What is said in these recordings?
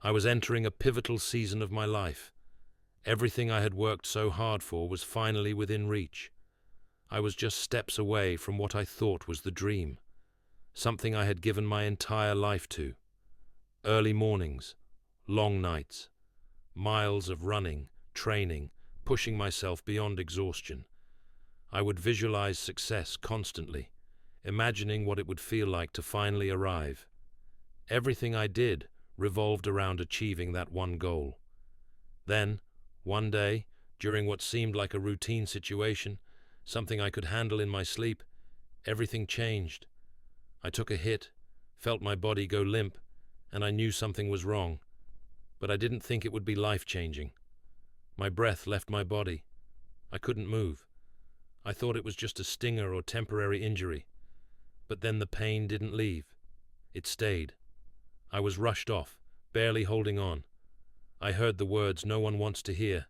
I was entering a pivotal season of my life. Everything I had worked so hard for was finally within reach. I was just steps away from what I thought was the dream, something I had given my entire life to. Early mornings, long nights, miles of running, training, pushing myself beyond exhaustion. I would visualize success constantly, imagining what it would feel like to finally arrive. Everything I did revolved around achieving that one goal. Then, one day, during what seemed like a routine situation, something I could handle in my sleep, everything changed. I took a hit, felt my body go limp, and I knew something was wrong. But I didn't think it would be life-changing. My breath left my body. I couldn't move. I thought it was just a stinger or temporary injury. But then the pain didn't leave. It stayed. I was rushed off, barely holding on. I heard the words no one wants to hear.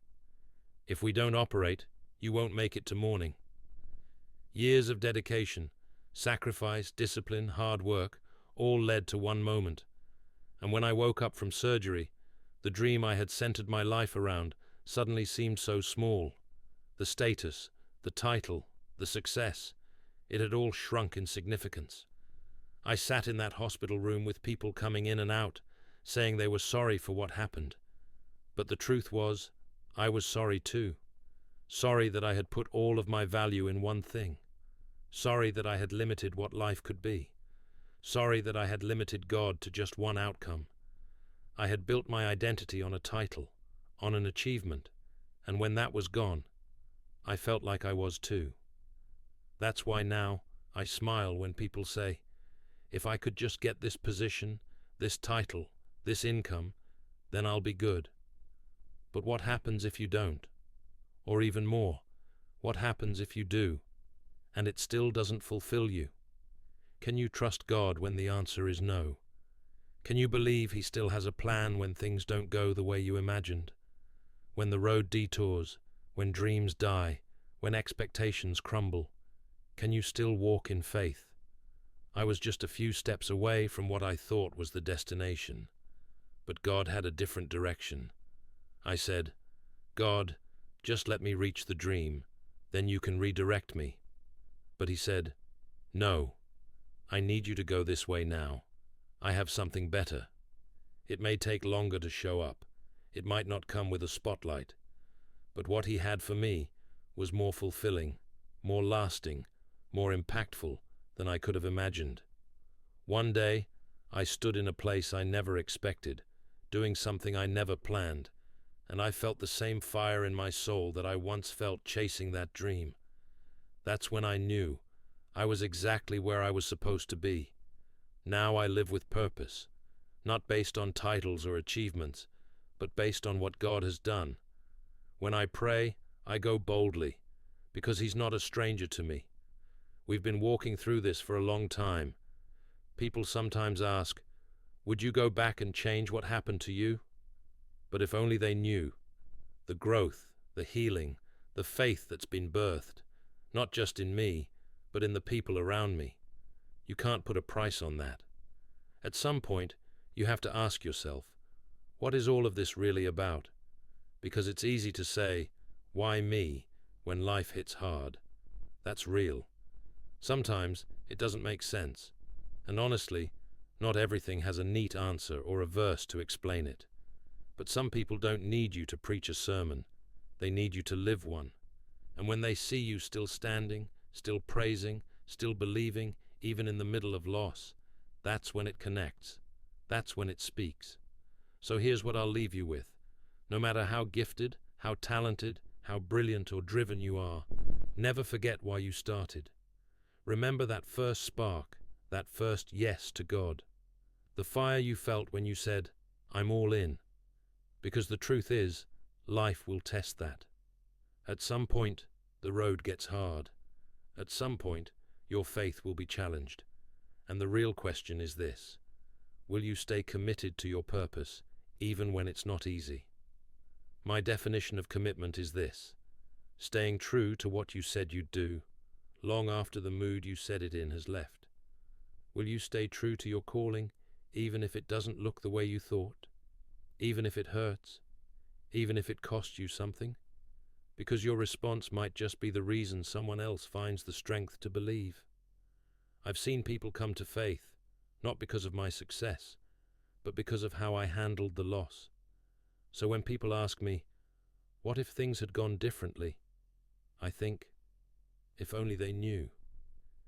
If we don't operate, you won't make it to morning. Years of dedication, sacrifice, discipline, hard work, all led to one moment. And when I woke up from surgery, the dream I had centered my life around suddenly seemed so small. The status, the title, the success, it had all shrunk in significance. I sat in that hospital room with people coming in and out, saying they were sorry for what happened. But the truth was, I was sorry too. Sorry that I had put all of my value in one thing. Sorry that I had limited what life could be. Sorry that I had limited God to just one outcome. I had built my identity on a title, on an achievement, and when that was gone, I felt like I was too. That's why now I smile when people say, if I could just get this position, this title, this income, then I'll be good. But what happens if you don't? Or even more, what happens if you do, and it still doesn't fulfill you? Can you trust God when the answer is no? Can you believe He still has a plan when things don't go the way you imagined? When the road detours, when dreams die, when expectations crumble, can you still walk in faith? I was just a few steps away from what I thought was the destination, but God had a different direction. I said, God, just let me reach the dream, then you can redirect me. But He said, no, I need you to go this way now. I have something better. It may take longer to show up. It might not come with a spotlight. But what He had for me was more fulfilling, more lasting, more impactful than I could have imagined. One day, I stood in a place I never expected, doing something I never planned, and I felt the same fire in my soul that I once felt chasing that dream. That's when I knew I was exactly where I was supposed to be. Now I live with purpose, not based on titles or achievements, but based on what God has done. When I pray, I go boldly, because He's not a stranger to me. We've been walking through this for a long time. People sometimes ask, would you go back and change what happened to you? But if only they knew the growth, the healing, the faith that's been birthed, not just in me, but in the people around me. You can't put a price on that. At some point, you have to ask yourself, what is all of this really about? Because it's easy to say, why me, when life hits hard? That's real. Sometimes it doesn't make sense. And honestly, not everything has a neat answer or a verse to explain it. But some people don't need you to preach a sermon. They need you to live one. And when they see you still standing, still praising, still believing, even in the middle of loss, that's when it connects. That's when it speaks. So here's what I'll leave you with. No matter how gifted, how talented, how brilliant or driven you are, never forget why you started. Remember that first spark, that first yes to God. The fire you felt when you said, I'm all in. Because the truth is, life will test that. At some point, the road gets hard. At some point, your faith will be challenged. And the real question is this: will you stay committed to your purpose, even when it's not easy? My definition of commitment is this: staying true to what you said you'd do, long after the mood you said it in has left. Will you stay true to your calling, even if it doesn't look the way you thought? even if it hurts, even if it costs you something, because your response might just be the reason someone else finds the strength to believe. I've seen people come to faith, not because of my success, but because of how I handled the loss. So when people ask me, what if things had gone differently? I think, if only they knew.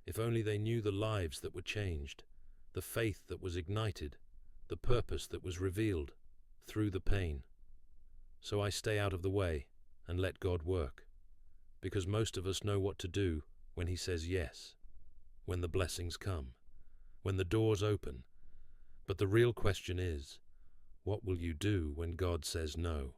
If only they knew the lives that were changed, the faith that was ignited, the purpose that was revealed through the pain. So I stay out of the way and let God work, because most of us know what to do when He says yes, when the blessings come, when the doors open. But the real question is, what will you do when God says no?